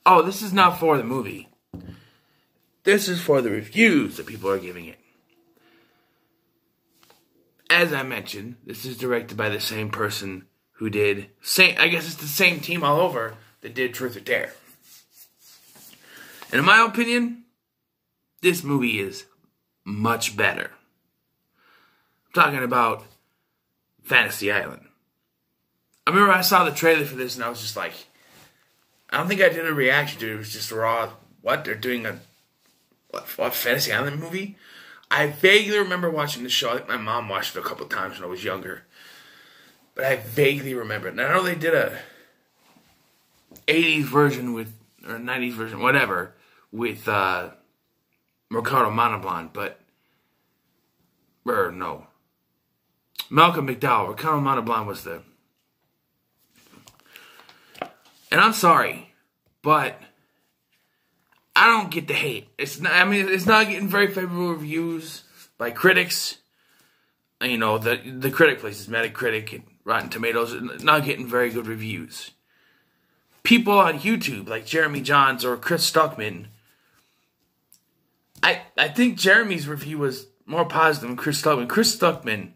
Oh, this is not for the movie. This is for the reviews that people are giving it. As I mentioned, this is directed by the same person who did... I guess it's the same team all over that did Truth or Dare. And in my opinion, this movie is much better. I'm talking about Fantasy Island. I remember I saw the trailer for this and I was just like... I don't think I did a reaction to it. It was just raw. What? They're doing a... What Fantasy Island movie? I vaguely remember watching the show. I think my mom watched it a couple times when I was younger. But I vaguely remember it. And I know they did a 80s version with... Or 90s version, whatever. With Ricardo Montalban, but... Or no. Malcolm McDowell. Ricardo Montalban was the... And I'm sorry, but I don't get the hate. It's not getting very favorable reviews by critics. You know, the critic places, Metacritic and Rotten Tomatoes, are not getting very good reviews. People on YouTube, like Jeremy Johns or Chris Stuckman, I think Jeremy's review was more positive than Chris Stuckman. Chris Stuckman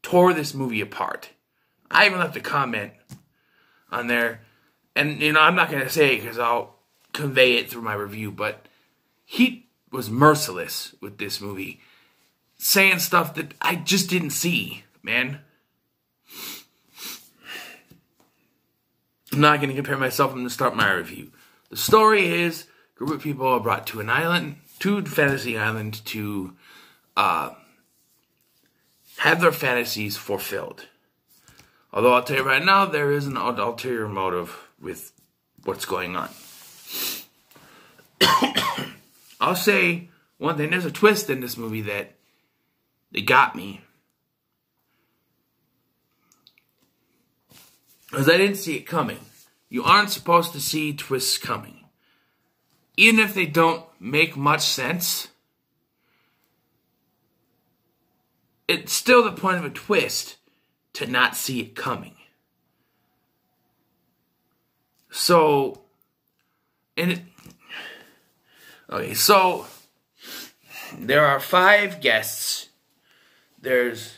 tore this movie apart. I even left a comment on there. And, you know, I'm not going to say it because I'll convey it through my review, but he was merciless with this movie. Saying stuff that I just didn't see, man. I'm not going to compare myself. I'm going to start my review. The story is, a group of people are brought to an island, to Fantasy Island, to have their fantasies fulfilled. Although I'll tell you right now, there is an ulterior motive with what's going on. I'll say one thing. There's a twist in this movie that got me. Because I didn't see it coming. You aren't supposed to see twists coming. Even if they don't make much sense, it's still the point of a twist to not see it coming. So, so there are 5 guests. There's,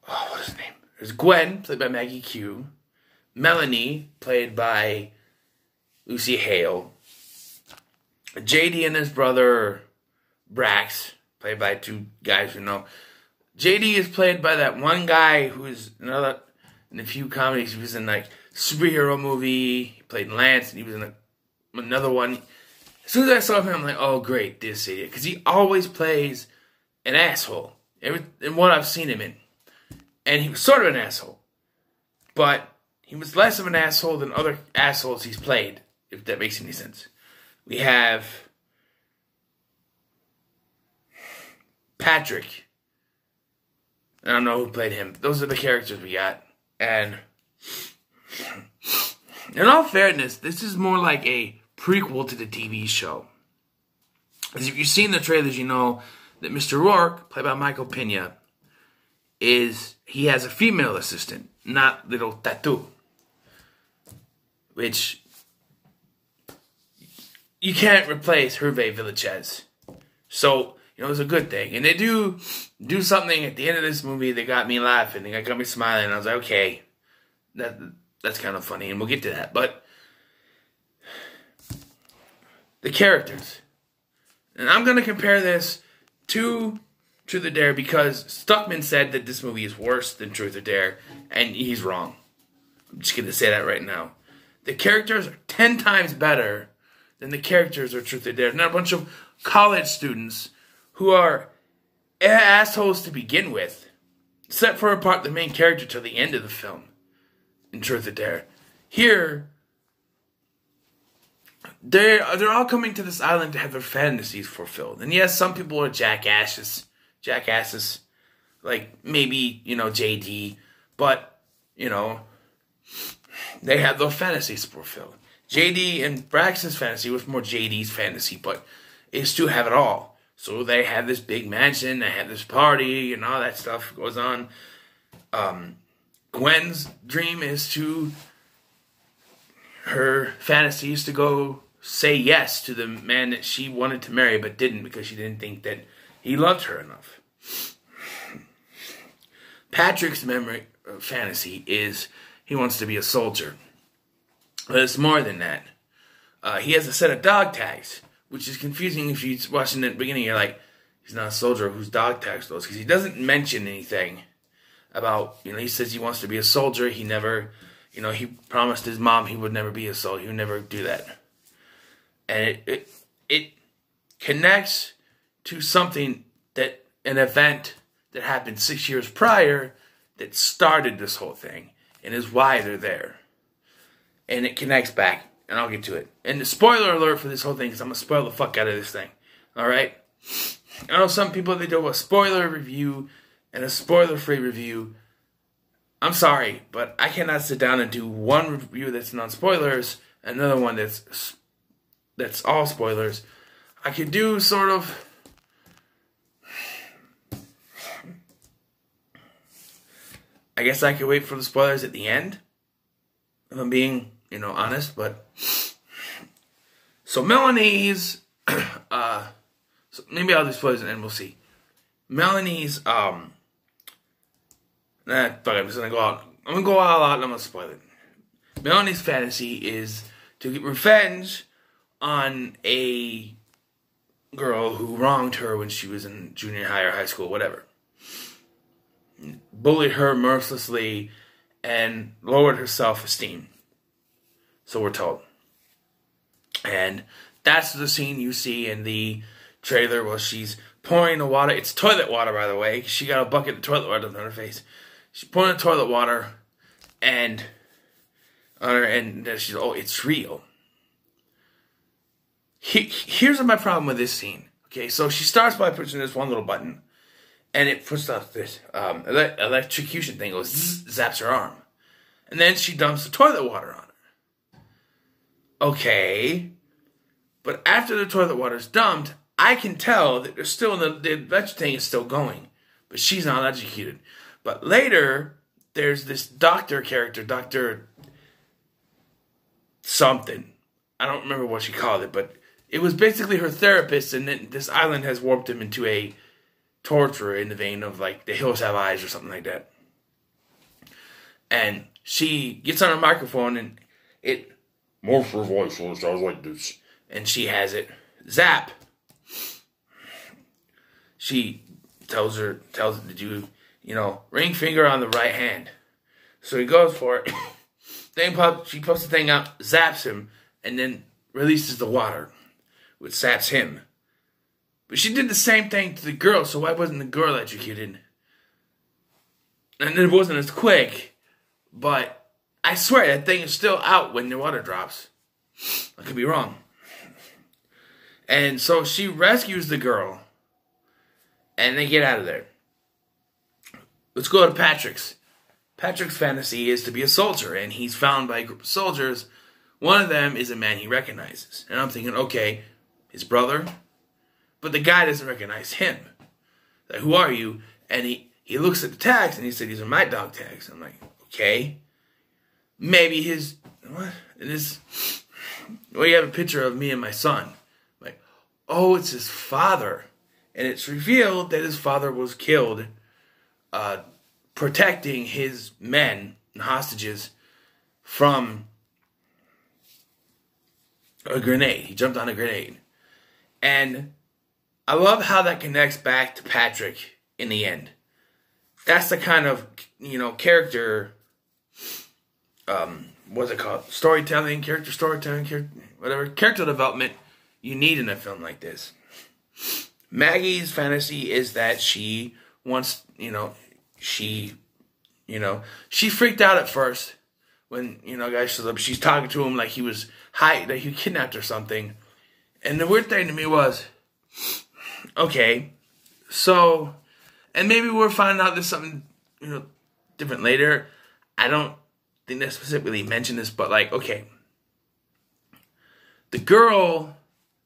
what's his name? There's Gwen, played by Maggie Q. Melanie, played by Lucy Hale. JD and his brother, Brax, played by 2 guys we know. JD is played by that one guy who's in a few comedies. He was in like superhero movie. He played Lance, and he was in another one. As soon as I saw him, I'm like, oh great, this idiot, because he always plays an asshole in what I've seen him in, and he was sort of an asshole, but he was less of an asshole than other assholes he's played, if that makes any sense. We have Patrick. I don't know who played him. Those are the characters we got. And in all fairness, this is more like a prequel to the TV show. As if you've seen the trailers, you know that Mr. Rourke, played by Michael Pena, he has a female assistant, not little Tattoo. Which you can't replace Hervé Villechaize. So, you know, it's a good thing. And they do something at the end of this movie that got me laughing. They got me smiling. And I was like, okay, that's kind of funny. And we'll get to that. But the characters. And I'm going to compare this to Truth or Dare because Stuckman said that this movie is worse than Truth or Dare. And he's wrong. I'm just going to say that right now. The characters are 10 times better than the characters of Truth or Dare. Not a bunch of college students who are assholes to begin with, except for the main character till the end of the film in Truth or Dare. Here, they're all coming to this island to have their fantasies fulfilled. And yes, some people are jackasses, like maybe, you know, JD, but, you know, they have their fantasies fulfilled. JD and Braxton's fantasy was more JD's fantasy, but is to have it all. So they have this big mansion, they have this party, and all that stuff goes on. Gwen's dream is to her fantasy is to go say yes to the man that she wanted to marry but didn't because she didn't think that he loved her enough. Patrick's fantasy is he wants to be a soldier. But it's more than that. He has a set of dog tags, which is confusing if you're watching at the beginning. You're like, he's not a soldier. Whose dog tags those? Because he doesn't mention anything about, he says he wants to be a soldier. He never, he promised his mom he would never be a soldier. He would never do that. And it connects to something an event that happened 6 years prior that started this whole thing and is why they're there. And it connects back, and I'll get to it. And the spoiler alert for this whole thing, because I'm going to spoil the fuck out of this thing. Alright? I know some people, they do a spoiler review and a spoiler-free review. I'm sorry, but I cannot sit down and do one review that's non-spoilers, and another one that's all spoilers. I could do sort of... I guess I could wait for the spoilers at the end, if I'm being, honest, but... So Melanie's, so maybe I'll do spoilers and then we'll see. Melanie's, fuck it, I'm just gonna go out. I'm gonna go all out and I'm gonna spoil it. Melanie's fantasy is to get revenge on a girl who wronged her when she was in junior high or high school, whatever. Bullied her mercilessly and lowered her self-esteem. So we're told. And that's the scene you see in the trailer where she's pouring the water. It's toilet water, by the way. She got a bucket of toilet water on her face. She's pouring the toilet water and on her, and she's, oh, it's real. Here's my problem with this scene. Okay, so she starts by pushing this one little button, and it puts out this electrocution thing, goes zaps her arm. And then she dumps the toilet water on her. Okay. But after the toilet water's dumped, I can tell that there's still, the electric thing is still going. But she's not electrocuted. But later, there's this doctor character, Dr. something. I don't remember what she called it, but it was basically her therapist, and then this island has warped him into a torturer in the vein of, like, The Hills Have Eyes or something like that. And she gets on her microphone, and it morphs her voice, so it sounds like this. And she has it zap. She tells it to do, ring finger on the right hand. So he goes for it. She puts the thing out, zaps him, and then releases the water, which zaps him. But she did the same thing to the girl, so why wasn't the girl electrocuted? And it wasn't as quick, but I swear that thing is still out when the water drops. I could be wrong. And so she rescues the girl, and they get out of there. Let's go to Patrick's. Patrick's fantasy is to be a soldier, and he's found by a group of soldiers. One of them is a man he recognizes. And I'm thinking, okay, his brother? But the guy doesn't recognize him. Like, who are you? And he looks at the tags, and he said, these are my dog tags. I'm like, okay. Maybe his, what? And this, well, you have a picture of me and my son. I'm like, oh, it's his father. And it's revealed that his father was killed protecting his men and hostages from a grenade. He jumped on a grenade. And I love how that connects back to Patrick in the end. That's the kind of, character, what's it called? Storytelling, character development you need in a film like this. Maggie's fantasy is that she wants, she freaked out at first when, guy shows up. She's talking to him like he was that he kidnapped or something. And the weird thing to me was, okay, so, and maybe we'll find out there's something, different later. I don't think they specifically mentioned this, but like, okay. The girl,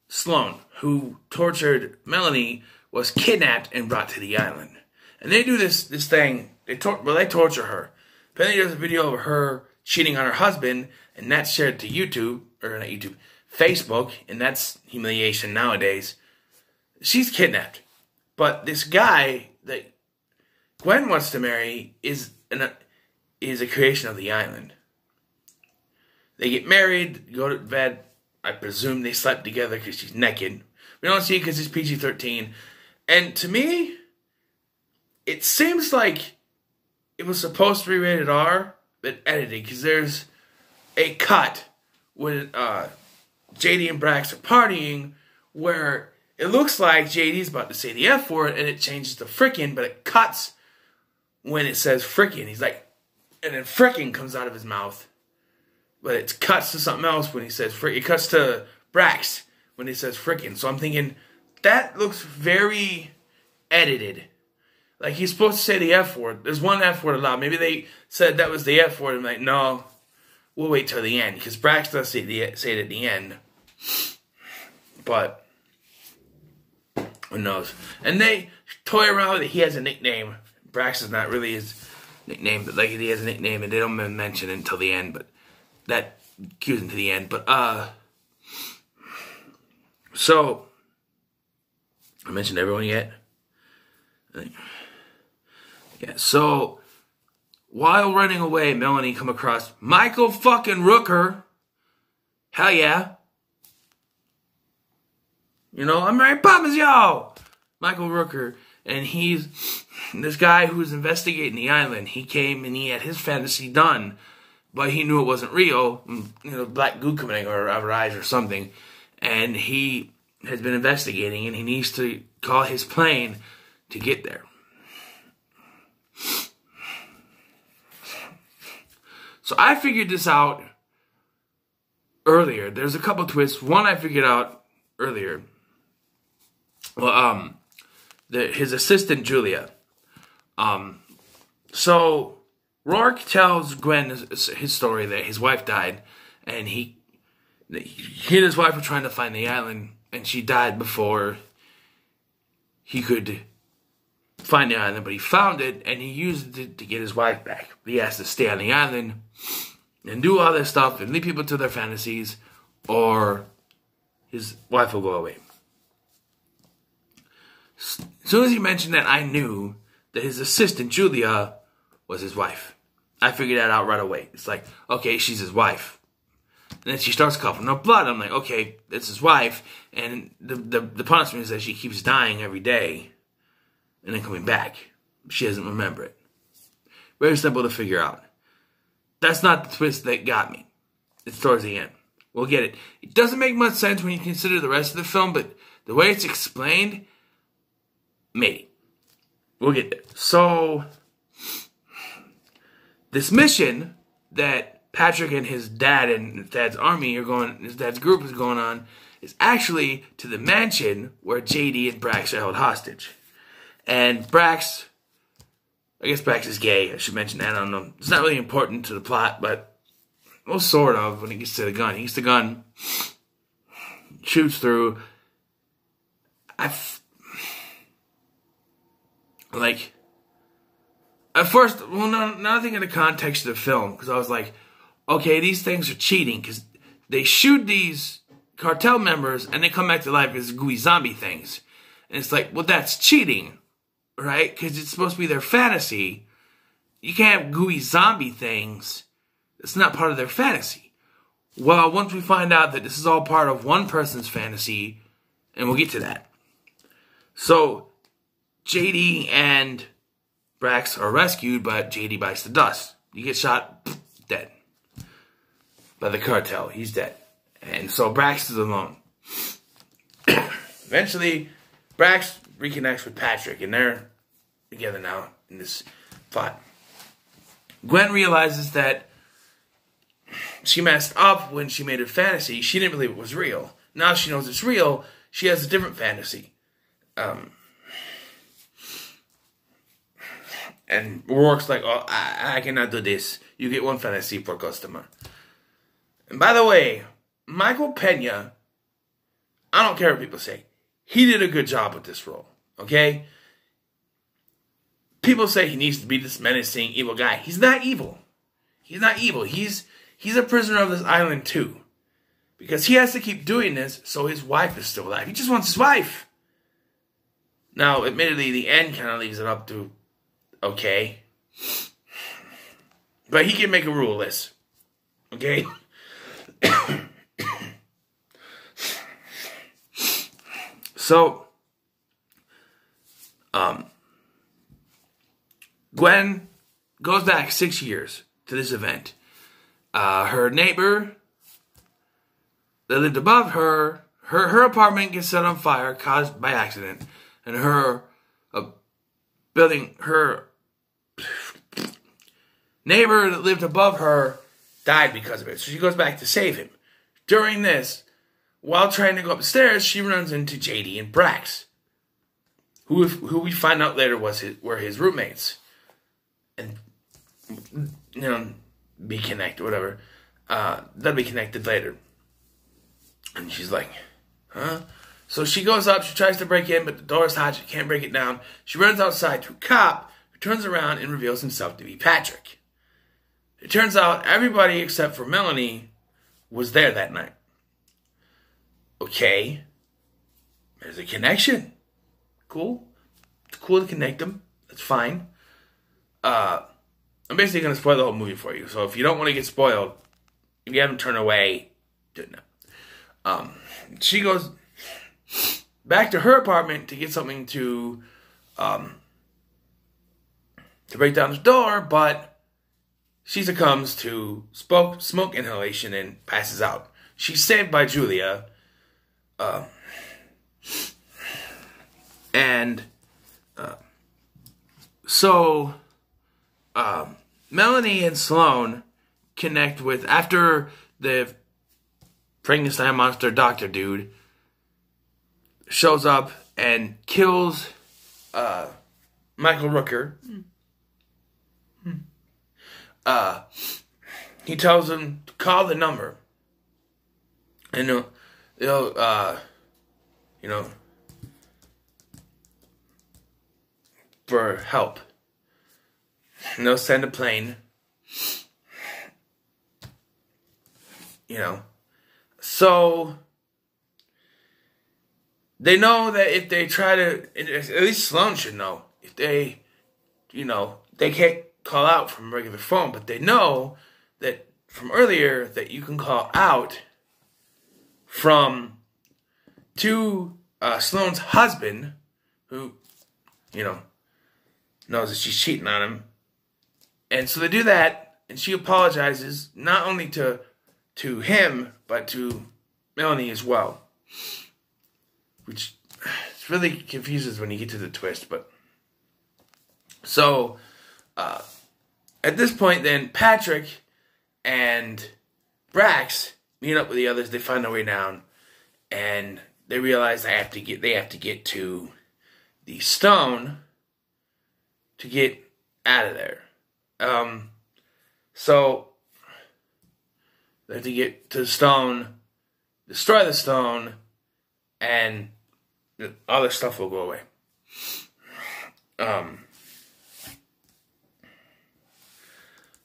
Sloane, who tortured Melanie, was kidnapped and brought to the island. And they do this thing, they torture her. Apparently there's a video of her cheating on her husband, and that's shared to YouTube, or not YouTube, Facebook, and that's humiliation nowadays. She's kidnapped. But this guy that Gwen wants to marry is a creation of the island. They get married, go to bed. I presume they slept together because she's naked. We don't see it because it's PG-13. And to me, it seems like it was supposed to be rated R, but edited, because there's a cut when JD and Brax are partying where it looks like JD's about to say the F word and it changes to frickin', but it cuts when it says frickin'. He's like, and then frickin' comes out of his mouth. But it cuts to something else when he says frickin'. It cuts to Brax when he says frickin'. So I'm thinking, that looks very edited. Like, he's supposed to say the F word. There's one F word allowed. Maybe they said that was the F word. I'm like, no, we'll wait till the end. Because Brax does say it at the end. But who knows? And they toy around with it. He has a nickname. Brax is not really his nickname, but like he has a nickname, and they don't mention it until the end. But that cues into the end. But so I mentioned everyone yet? Yeah. So while running away, Melanie come across Michael fucking Rooker. Hell yeah. You know, I'm right, Papa's y'all. Michael Rooker. And he's this guy who's investigating the island. He came and he had his fantasy done, but he knew it wasn't real. You know, black goo coming out of her eyes or something. And he has been investigating, and he needs to call his plane to get there. So I figured this out earlier. There's a couple twists. One I figured out earlier. Well, his assistant, Julia. So Rourke tells Gwen his story that his wife died, and he and his wife were trying to find the island, and she died before he could find the island, but he found it, and he used it to get his wife back. He has to stay on the island and do all this stuff and lead people to their fantasies, or his wife will go away. As soon as he mentioned that, I knew that his assistant, Julia, was his wife. I figured that out right away. It's like, okay, she's his wife. And then she starts coughing up blood. I'm like, okay, that's his wife. And the punishment is that she keeps dying every day and then coming back. She doesn't remember it. Very simple to figure out. That's not the twist that got me. It's towards the end. We'll get it. It doesn't make much sense when you consider the rest of the film, but the way it's explained, maybe. We'll get there. So, this mission that Patrick and his dad and his dad's army are going, his dad's group is going on, is actually to the mansion where JD and Brax are held hostage. And Brax, I guess Brax is gay. I should mention that. I don't know. It's not really important to the plot, but, well, sort of, when he gets to the gun. He gets the gun, shoots through. Like, at first, well, now thinking in the context of the film, because I was like, okay, these things are cheating, because they shoot these cartel members, and they come back to life as gooey zombie things. And it's like, well, that's cheating, right? Because it's supposed to be their fantasy. You can't have gooey zombie things. It's not part of their fantasy. Well, once we find out that this is all part of one person's fantasy, and we'll get to that. So, JD and Brax are rescued, but JD bites the dust. You get shot, dead. By the cartel. He's dead. And so Brax is alone. Eventually, Brax reconnects with Patrick, and they're together now in this plot. Gwen realizes that she messed up when she made her fantasy. She didn't believe it was real. Now she knows it's real. She has a different fantasy. And Rourke's like, oh, I cannot do this. You get one fantasy per customer. And by the way, Michael Pena, I don't care what people say. He did a good job with this role. Okay? People say he needs to be this menacing, evil guy. He's not evil. He's not evil. He's a prisoner of this island too. Because he has to keep doing this so his wife is still alive. He just wants his wife. Now, admittedly, the end kind of leaves it up to okay. But he can make a rule list. Okay? So, Gwen goes back 6 years to this event. Her neighbor that lived above her, her apartment gets set on fire, caused by accident. And her neighbor that lived above her died because of it. So she goes back to save him. During this, while trying to go upstairs, she runs into JD and Brax, who we find out later were his roommates, and be connected, whatever. They'll be connected later. And she's like, huh? So she goes up, she tries to break in, but the door's hot, she can't break it down. She runs outside to a cop, who turns around and reveals himself to be Patrick. It turns out everybody except for Melanie was there that night. Okay. There's a connection. Cool. It's cool to connect them. That's fine. I'm basically going to spoil the whole movie for you. So if you don't want to get spoiled, if you haven't turned away, do it now. She goes back to her apartment to get something to break down the door, but she succumbs to smoke inhalation and passes out. She's saved by Julia, so Melanie and Sloane connect with, after the Frankenstein monster doctor dude shows up and kills Michael Rooker. He tells him to call the number, and they'll for help. And they'll send a plane. So they know that if they try to, at least Sloane should know, if they, they can't call out from a regular phone, but they know that from earlier that you can call out to Sloane's husband, who, knows that she's cheating on him. And so they do that, and she apologizes not only to him, but to Melanie as well. Which really confuses when you get to the twist, but so at this point then Patrick and Brax meet up with the others. They find their way down, and they realize they have to get to the stone to get out of there. So they have to get to the stone, destroy the stone, and all this stuff will go away.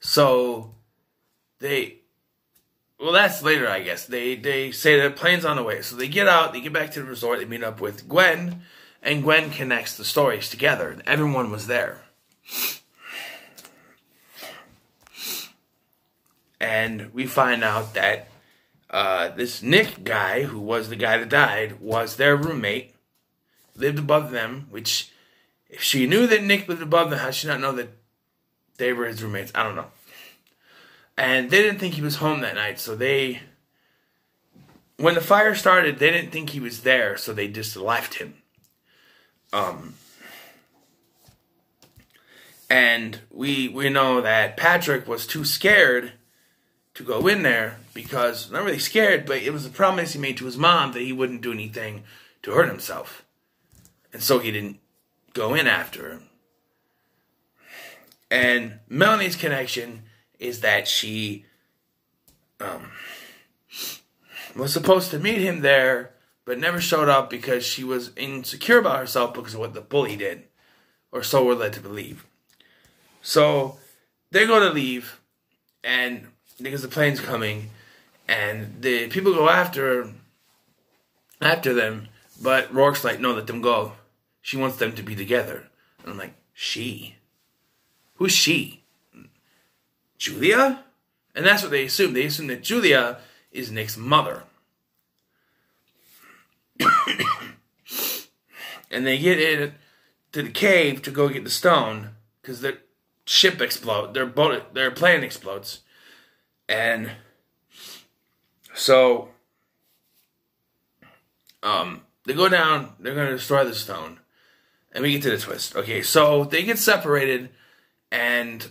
So that's later, I guess. They say the plane's on the way. So they get out, they get back to the resort, they meet up with Gwen, and Gwen connects the stories together. Everyone was there. And we find out that this Nick guy, who was the guy that died, was their roommate, lived above them, which, if she knew that Nick lived above them, how did she not know that they were his roommates? I don't know. And they didn't think he was home that night, so when the fire started, they didn't think he was there, so they just left him. And we know that Patrick was too scared to go in there, because, not really scared, but it was a promise he made to his mom that he wouldn't do anything to hurt himself. And so he didn't go in after him. And Melanie's connection is that she was supposed to meet him there, but never showed up because she was insecure about herself because of what the bully did. Or so we're led to believe. So they go to leave, and because the plane's coming, and the people go after them, but Rourke's like, no, let them go. She wants them to be together. And I'm like, she? Who's she? Julia? And that's what they assume. They assume that Julia is Nick's mother. And they get in to the cave to go get the stone because their ship explodes. Their plane explodes. And so they go down, they're going to destroy the stone. And we get to the twist. Okay, so they get separated, and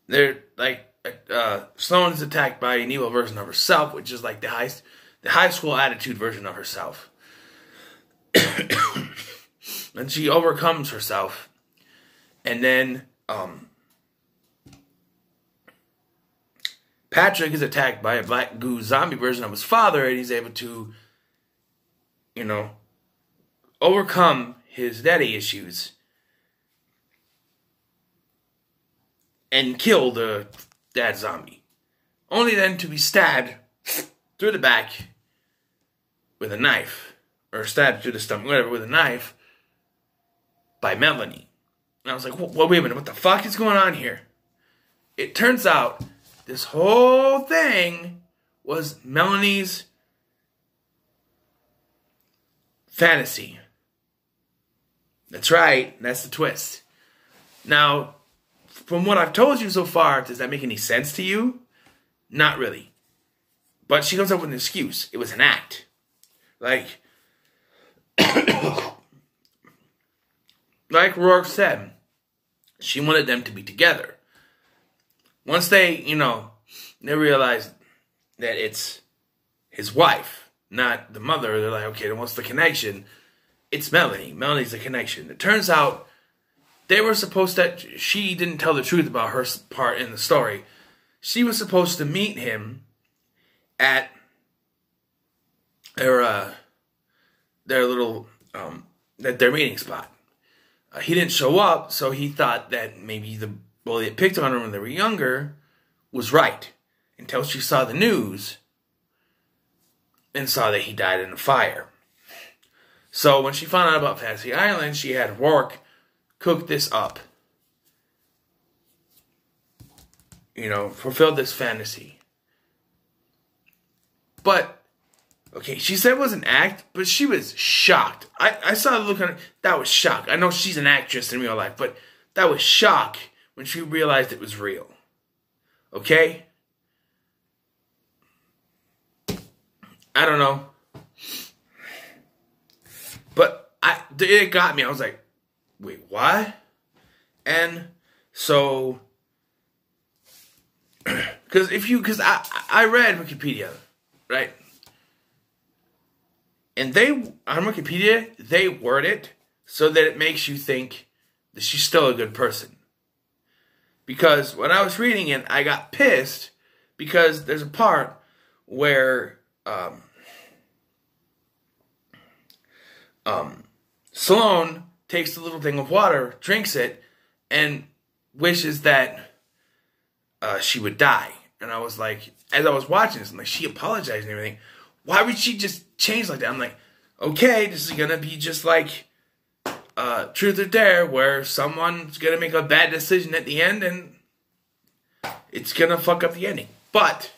they're like, Sloane's attacked by an evil version of herself, which is like the high school attitude version of herself. And she overcomes herself. And then Patrick is attacked by a black goo zombie version of his father, and he's able to, overcome his daddy issues and kill the dad zombie. Only then to be stabbed through the back with a knife, or stabbed through the stomach, whatever, with a knife by Melanie. And I was like, well, wait a minute, what the fuck is going on here? It turns out this whole thing was Melanie's fantasy. That's right. That's the twist. Now, from what I've told you so far, does that make any sense to you? Not really. But she comes up with an excuse. It was an act. Like Rourke said, she wanted them to be together. Once they realize that it's his wife, not the mother, they're like, okay, then what's the connection? It's Melanie. Melanie's the connection. It turns out they were supposed to... She didn't tell the truth about her part in the story. She was supposed to meet him at their little... at their meeting spot. He didn't show up, so he thought that maybe the bully that picked on her when they were younger was right. Until she saw the news and saw that he died in a fire. So when she found out about Fantasy Island, she had Rourke cook this up. Fulfill this fantasy. But, okay, she said it was an act, but she was shocked. I saw the look on her. That was shock. I know she's an actress in real life, but that was shock when she realized it was real. Okay? I don't know. But it got me. I was like, wait, what? And so, because I read Wikipedia, right? And on Wikipedia, they word it so that it makes you think that she's still a good person. Because when I was reading it, I got pissed because there's a part where Sloane takes the little thing of water, drinks it, and wishes that she would die. And I was like, as I was watching this, I'm like, she apologized and everything. Why would she just change like that? I'm like, okay, this is going to be just like Truth or Dare, where someone's going to make a bad decision at the end, and it's going to fuck up the ending. But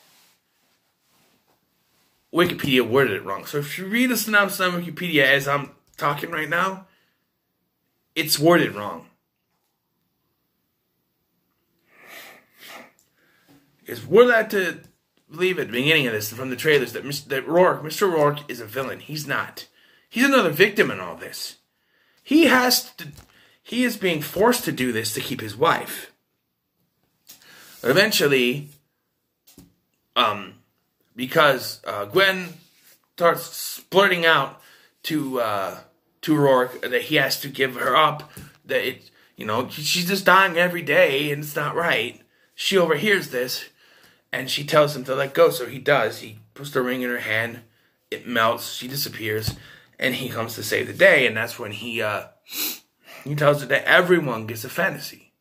Wikipedia worded it wrong. So if you read the synopsis on Wikipedia as I'm talking right now, it's worded wrong. Because we're led to believe at the beginning of this, from the trailers, that Mr. Rourke is a villain. He's not. He's another victim in all this. He is being forced to do this to keep his wife. But eventually, because Gwen starts blurting out to Rourke that he has to give her up, that she's just dying every day and it's not right. She overhears this and she tells him to let go, so he does. He puts the ring in her hand, it melts, she disappears, and he comes to save the day. And that's when he tells her that everyone gets a fantasy.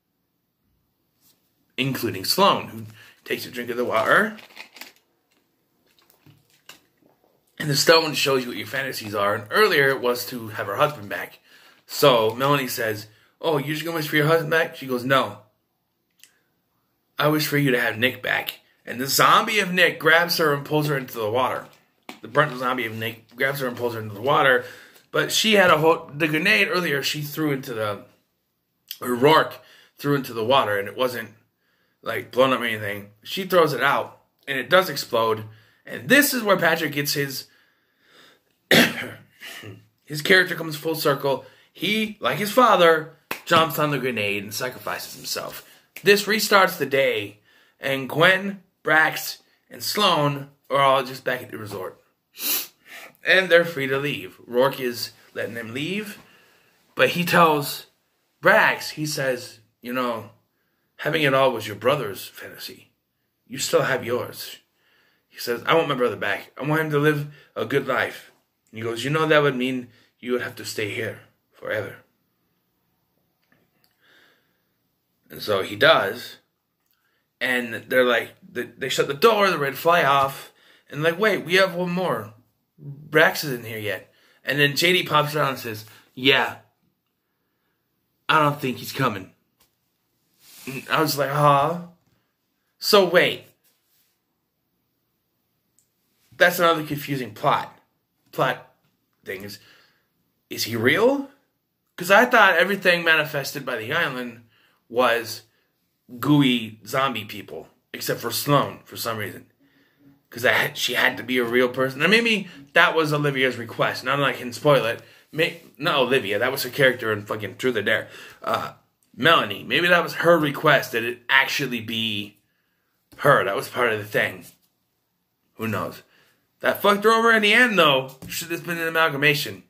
including Sloane, who takes a drink of the water. And the stone shows you what your fantasies are. And earlier it was to have her husband back. So Melanie says, oh, you're just going to wish for your husband back? She goes, no. I wish for you to have Nick back. And the zombie of Nick grabs her and pulls her into the water. The burnt zombie of Nick grabs her and pulls her into the water. But she had the grenade earlier she threw into or Rourke threw into the water. And it wasn't like blown up or anything. She throws it out. And it does explode. And this is where Patrick gets his character comes full circle. He, like his father, jumps on the grenade and sacrifices himself. This restarts the day, and Gwen, Brax, and Sloane are all just back at the resort. And they're free to leave. Rourke is letting them leave, but he tells Brax, he says, you know, having it all was your brother's fantasy. You still have yours. He says, I want my brother back. I want him to live a good life. And he goes, you know, that would mean you would have to stay here forever. And so he does. And they're like, they shut the door, they're ready to fly off. And like, wait, we have one more. Brax isn't here yet. And then JD pops around and says, yeah, I don't think he's coming. And I was like, huh? So wait. That's another confusing plot thing. Is he real? Because I thought everything manifested by the island was gooey zombie people, except for Sloane for some reason. Because she had to be a real person. And maybe that was Olivia's request. Not that I can spoil it. Not Olivia, that was her character in fucking Truth or Dare. Melanie, maybe that was her request that it actually be her. That was part of the thing. Who knows? That fucked her over in the end, though. Should have been an amalgamation.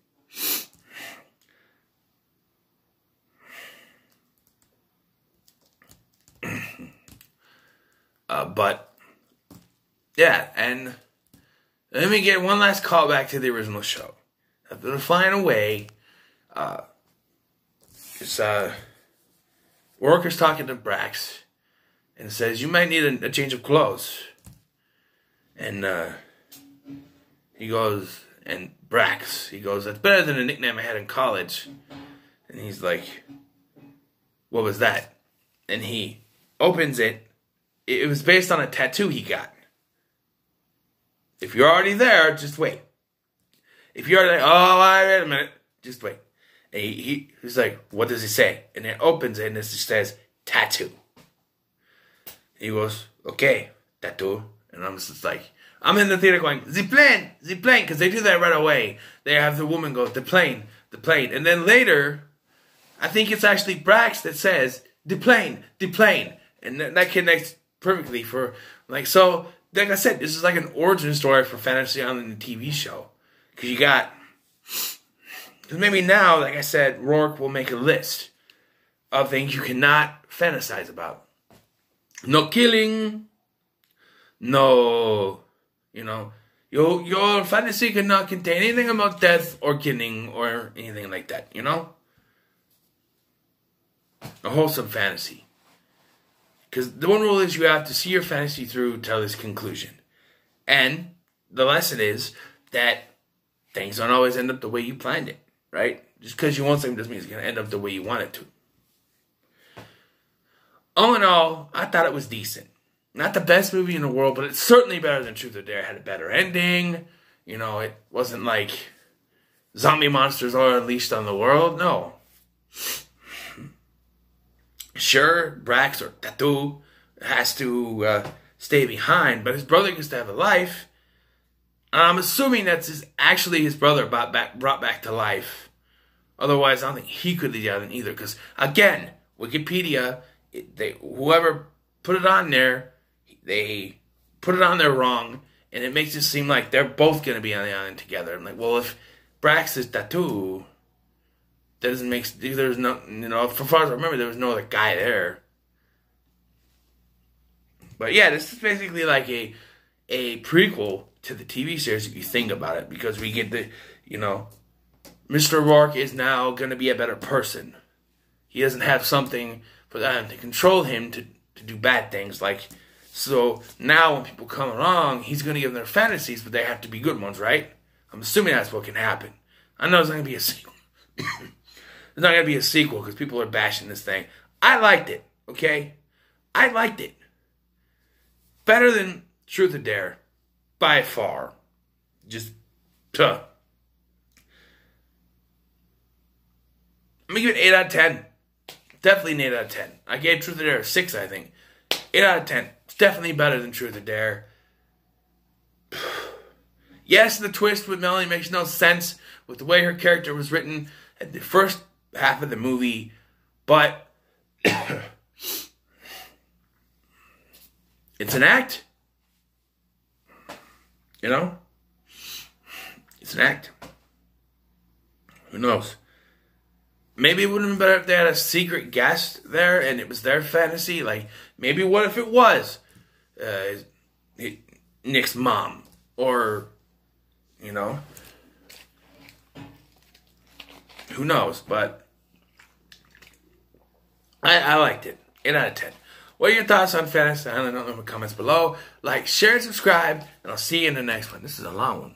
But, yeah, and let me get one last call back to the original show. After they're flying away, Worker's talking to Brax and says, you might need a change of clothes. And, he goes, and Brax, he goes, that's better than a nickname I had in college. And he's like, what was that? And he opens it. It was based on a tattoo he got. If you're already there, just wait. If you're like, oh, wait a minute, just wait. And he's like, what does it say? And it opens it and it just says, tattoo. He goes, okay, tattoo. And I'm just like, I'm in the theater going, the plane, because they do that right away. They have the woman go, the plane. And then later, I think it's actually Brax that says, the plane. And that connects perfectly for, like, so, like I said, this is like an origin story for Fantasy Island, the TV show. Because you got, because maybe now, like I said, Rourke will make a list of things you cannot fantasize about. No killing, no, you know, your fantasy cannot contain anything about death or killing or anything like that, you know? A wholesome fantasy. Because the one rule is you have to see your fantasy through till its conclusion. And the lesson is that things don't always end up the way you planned it, right? Just because you want something doesn't mean it's going to end up the way you want it to. All in all, I thought it was decent. Not the best movie in the world, but it's certainly better than Truth or Dare. It had a better ending. You know, it wasn't like zombie monsters are unleashed on the world. No. Sure, Brax or Tattoo has to stay behind, but his brother gets to have a life. I'm assuming that's actually his brother brought back to life. Otherwise, I don't think he could lead the island either. Because, again, Wikipedia, whoever put it on there, they put it on there wrong, and it makes it seem like they're both going to be on the island together. I'm like, well, if Brax is Tattoo, that doesn't make, there's no, you know, for far as I remember, there was no other guy there. But yeah, this is basically like a prequel to the TV series if you think about it, because we get the, you know, Mr. Rourke is now going to be a better person. He doesn't have something for them to control him to do bad things. Like, so now when people come along, he's going to give them their fantasies, but they have to be good ones, right? I'm assuming that's what can happen. I know there's not going to be a sequel. There's not going to be a sequel because people are bashing this thing. I liked it, okay? I liked it. Better than Truth or Dare. By far. Just, I'm going to give it 8 out of 10. Definitely an 8 out of 10. I gave Truth or Dare a 6, I think. 8 out of 10. It's definitely better than Truth or Dare. Yes, the twist with Melanie makes no sense with the way her character was written at the first half of the movie, but it's an act. You know? It's an act. Who knows? Maybe it would have been better if they had a secret guest there and it was their fantasy. Like, maybe what if it was Nick's mom? Or, you know? Who knows? But I liked it. 8 out of 10. What are your thoughts on Fantasy Island? Let me know in the comments below. Like, share, and subscribe, and I'll see you in the next one. This is a long one.